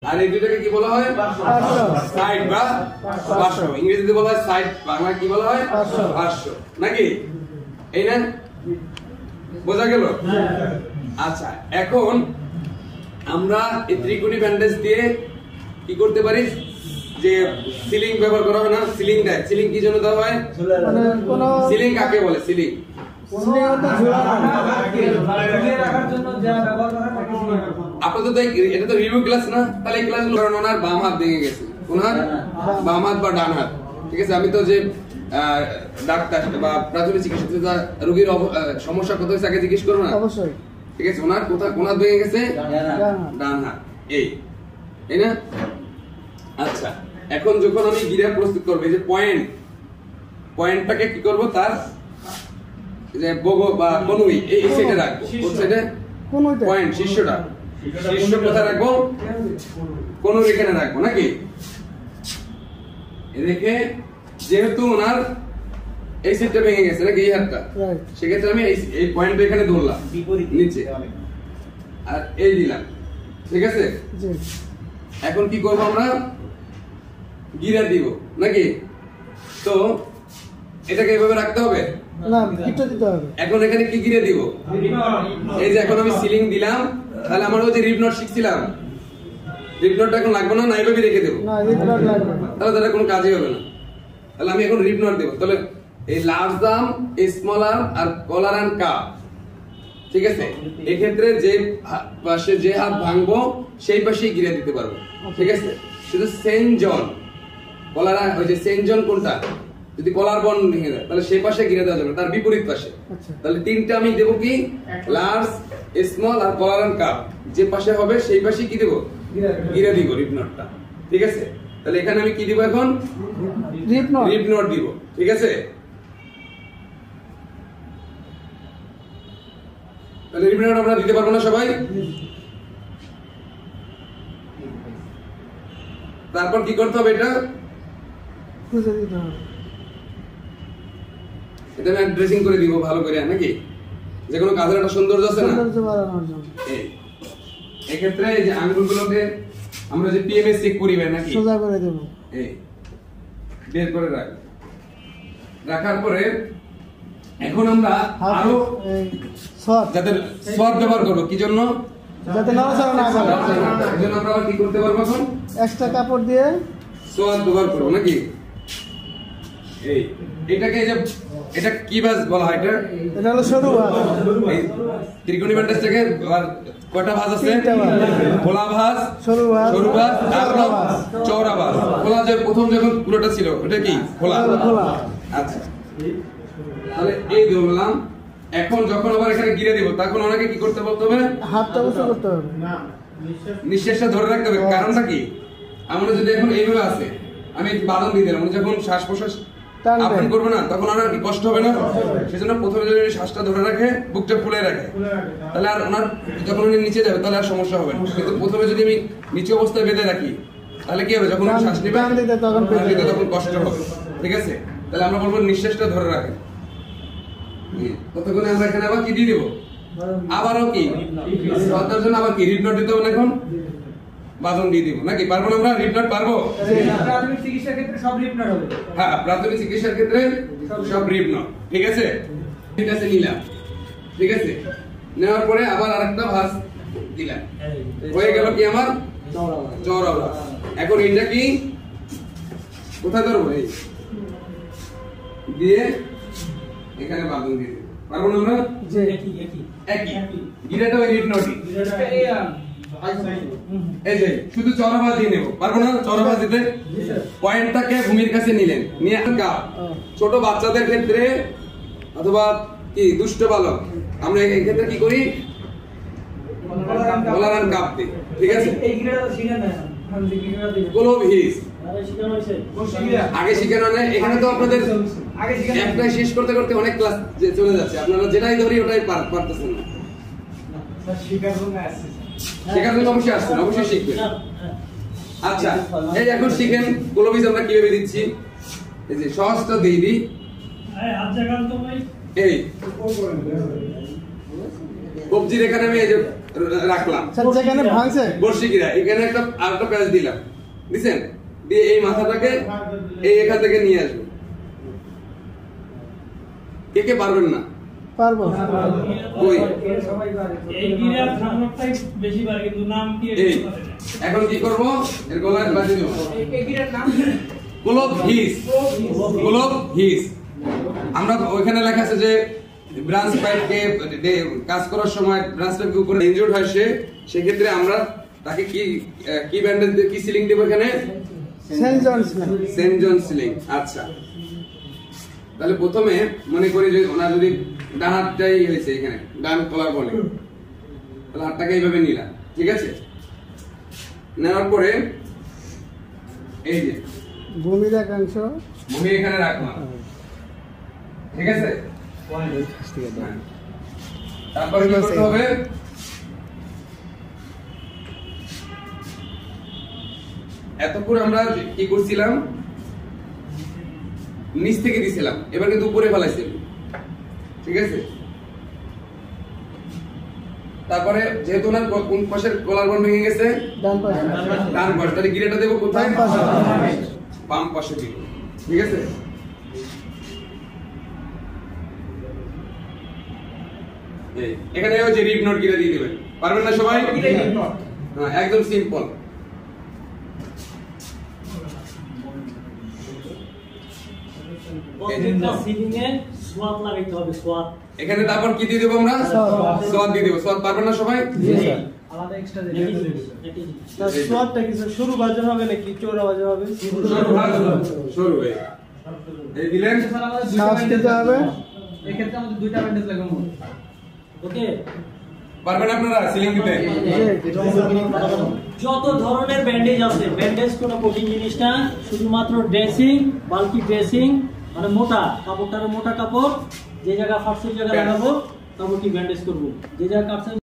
আর এই দুটাকে কি বলা হয়? সাইড বা পার্শ্ব। ইংরেজিতে বলা হয় সাইড, বাংলা কি বলা হয়? পার্শ্ব, নাকি? এই না, বোঝা গেল? আচ্ছা, এখন আমরা এই ত্রিকোণী ব্যান্ডেজ দিয়ে কি করতে পারি? যে সিলিং ব্যবহার করা হয় না, সিলিং দেয়। সিলিং কি জন্য দেওয়া হয়? সিলিং কাকে বলে? সিলিং আপনাদের তো এটা তো রিভিউ ক্লাস না, তাহলে এই ক্লাসগুলো কারণ ওনার বাম হাত ভেঙে গেছে, ওনার বাম হাত বা ডান হাত, ঠিক আছে? আমি তো যে ডাক্তার বা প্রাথমিক চিকিৎসা রোগীর সমস্যা কোথায় হয়েছে আগে জিজ্ঞেস করবো না? অবশ্যই, ঠিক আছে? ওনার কোন হাত ভেঙে গেছে? ডান হাত। এই না? আচ্ছা, এখন যখন আমি গিরা প্রস্তুত করবো, এই যে পয়েন্টটাকে কি করব? তার যে বগো বা কনুই এই সাইডে রাখবো। কোন সাইডে? পয়েন্ট, শীর্ষটা। শীর্ষ কোথায় রাখবো? কনুর এখানে রাখবো, নাকি? এদিকে যেহেতু ওনার এই সাইডটা ভেঙে গেছে, নাকি? এই হাতটা, সেক্ষেত্রে আমি এই পয়েন্টটা এখানে ধরলাম নিচে, আর এই দিলাম, ঠিক আছে? এখন কি করবো আমরা? গিরা দিব, নাকি? তো এটাকে এভাবে রাখতে হবে না, গিটা দিতে হবে। এখন এখানে কি গিরে দিব? এই যে এখন আমি সিলিং দিলাম, তাহলে আমরা ওই যে রিব নট শিখছিলাম, রিব নটটা এখন লাগবে না, না এইভাবে রেখে দেব? না, রিব নট লাগবে, তাহলে তার কোনো কাজই হবে না। তাহলে আমি এখন রিব নট দেব। তাহলে এই লার্জ আর্ম, স্মল আর্ম আর কলার এন্ড কাপ, ঠিক আছে? এই ক্ষেত্রে যে পাশে যে হাত ভাঙবো সেই পাশেই গিরে দিতে পারবো, ঠিক আছে? শুধু সেন্ট জন কলার, ওই যে সেন্ট জন কোনটা, যদি কলার বন ভেঙে যায় তাহলে সেই পাশে গিরে দেওয়া যাবে, তার বিপরীত পাশে। তাহলে তিনটা আমি দেবো কি? লার্জ, স্মল আর কলার এন্ড কাপ। যে পাশে হবে সেই পাশে কি দেবো? গিরে দিব, রিব নটটা, ঠিক আছে? তাহলে এখানে আমি কি দিব? এখন রিব নট দিব, ঠিক আছে? তাহলে রিব নট আমরা দিতে পারবো না সবাই? তারপর কি করতে হবে? এটা খুঁজে দিতে হবে, এটা আমি ড্রেসিং করে দিব ভালো করে, নাকি? যে কোনো কাজের একটা সৌন্দর্য আছে না, এই ক্ষেত্রে এই যে আঙ্গুলগুলোকে আমরা যে পিএমএস চেক করি, নাকি? সোজা করে দেব, এই বের করে রাখার পরে এখন আমরা আরো সফট ব্যবহার করব। কি জন্য? যাতে নড়াচড়া না করে। এজন্য আমরা কি করতে পারবো? এখন এক্সট্রা কাপড় দিয়ে সফট ব্যবহার করব, নাকি? এটাকে যে এটা কি ভাঁজ বলা হয়? এটা হলো সরু ভাঁজ। এই ত্রিকোণী ব্যান্ডেজটাকে কয়টা ভাঁজ আছে? খোলা ভাঁজ, সরু ভাঁজ আর চওড়া ভাঁজ। খোলা যে প্রথম যখন পুরোটা ছিল ওটা কি? খোলা। আচ্ছা, তাহলে এই ধরলাম। এখন যখন আবার এখানে গিরে দিব তখন ওনাকে কি করতে বলতে হবে? হাতটা উঁচু করতে হবে, নিঃশ্বাসটা ধরে রাখতে হবে। কারণটা কি? আমরা যদি এখন এইভাবে আছে, আমি বাদন দিয়ে দিলাম, যখন শ্বাস প্রশ্বাস আপনি করবে না তখন আর কি কষ্ট হবে না? সেজন্য প্রথমে যদি শ্বাসটা ধরে রাখে, বুকটা ফুলে রাখে, তাহলে আর ওনার যখন উনি নিচে যাবে তাহলে আর সমস্যা হবে না। কিন্তু প্রথমে যদি আমি নিচে অবস্থায় বেঁধে রাখি তাহলে কি হবে? যখন শ্বাস নেবে তখন কষ্ট হবে, ঠিক আছে? তাহলে আমরা বলবো নিঃশ্বাসটা ধরে রাখে। ততক্ষণে আমরা এখানে আবার কি দিয়ে দেবো? আবারও কি তার জন্য আবার কি রিব নট দিতে হবে? এখন বাজন দিয়ে দিব, নাকি? পারবো না আমরা? রিব নট পারবো? প্রাথমিক চিকিৎসার ক্ষেত্রে সব রিব নট হবে। হ্যাঁ, প্রাথমিক চিকিৎসার ক্ষেত্রে সব রিব নট, ঠিক আছে? ঠিক আছে, নিলাম, ঠিক আছে? নেওয়ার পরে আবার আরেকটা ভাঁজ দিলাম, হয়ে গেল কি আমার? চওড়া ভাঁজ। এখন এটা কি কোথায় ধরবো? এই দিয়ে এখানে বাঁধন দিয়ে দেব। পারবো না আমরা? একই গিরাটা ওই রিব নটই, এই যে শুধু চওড়া ভাঁজ দিয়ে নেব। পারবো না চওড়া ভাঁজ দিতে? পয়েন্টটাকে ভূমির কাছে নিলেন, নিয়ে ছোট বাচ্চাদের ক্ষেত্রে অথবা কি দুষ্ট বালক, আমরা এই ক্ষেত্রে কি করি? কলার এন্ড কাপ দিই, ঠিক আছে? এই গিরাটা শিখা না, গ্লোভিস আগে শিখানো নেই। এখানে তো আপনাদের একটাই শেষ করতে করতে অনেক ক্লাস চলে যাচ্ছে, আপনারা যেটাই ধরি ওটাই পারতেছেন না। শেখার জন্য অবশ্যই আসছেন, অবশ্যই শিখবেন। আচ্ছা, এই এখন শিখেন গ্লোভিস আমরা কিভাবে দিচ্ছি। এই যে সহজটা দিয়ে দিই, এই কবজির এখানে আমি এই যে রাখলাম, যেখানে ভাঙছে বর্ষিকিরা এখানে একটা আরেকটা প্যাচ দিলাম, দিছেন, দিয়ে এই মাথাটাকে এই এখান থেকে নিয়ে আসবো। কে কে পারবেন না? পারবো। কই এই গিরার সামনেটাই বেশি বার, কিন্তু নাম কি এই এখন কি করব? এর গলায় বাঁধি দেব। এই গিরার নাম গোলক হিস, গোলক হিস। আমরা ওইখানে লেখা আছে যে ব্রাঞ্চ পাইপকে কাজ করার সময় ব্রাঞ্চ পাইপকে উপরে ইনজুর্ড হয় সেক্ষেত্রে আমরা তাকে কি কি ব্যান্ডেজ দিয়ে কি সিলিং দেব এখানে? সেন্ট জন সিলিং। সেন্ট জন সিলিং। আচ্ছা, তাহলে প্রথমে মনে করি যে ওনার যদি ডান হাতটাই হয়েছে এখানে, ডান কলার বলে, তাহলে হাতটাকে এইভাবে নিলাম, ঠিক আছে? নেওয়ার পরে এই যে ভূমির একাংশ ভূমি এখানে রাখলাম, ঠিক আছে? তারপরে কি করতে হবে? এতক্ষণ আমরা কি করছিলাম? নিচ থেকে দিছিলাম, এবার কিন্তু উপরে ফেলাইছি, ঠিক আছে? তারপরে যেহেতু ওনার কোন পাশের কলার বোন ভেঙে গেছে? ডান পাশে। ডান পাশে, তাহলে গিরেটা দেবো কোথায়? বাম পাশে। বাম পাশে দিব, ঠিক আছে? এখানে ওই যে রিপ নোট গিরে দিয়ে দিবেন, পারবেন না সবাই? হ্যাঁ, একদম সিম্পল। এখানে তারপর কি দিয়ে দেবো আমরা? সোয়াদ দিয়ে দেবো। সোয়াদ পারবেন না সবাই? আলাদা এক্সট্রা দিয়ে সোয়াদটা কি শুরু বাজে হবে নাকি চৌড়া বাজে হবে? শুরু হয়ে এই দিলেন, শ্বাস দিতে হবে। এই ক্ষেত্রে আমাদের দুইটা ব্যান্ডেজ লাগাবো। ওকে, পারবেন আপনারা সিলিং দিতে? যত ধরনের ব্যান্ডেজ আছে, ব্যান্ডেজ কোনো কঠিন জিনিস না, শুধুমাত্র ড্রেসিং, বালকি ড্রেসিং, মানে মোটা কাপড়টার মোটা কাপড়, যে জায়গা ফাটছে ওই জায়গা লাগাবো, কাপড়টি ব্যান্ডেজ করবো, যে জায়গা কাটছে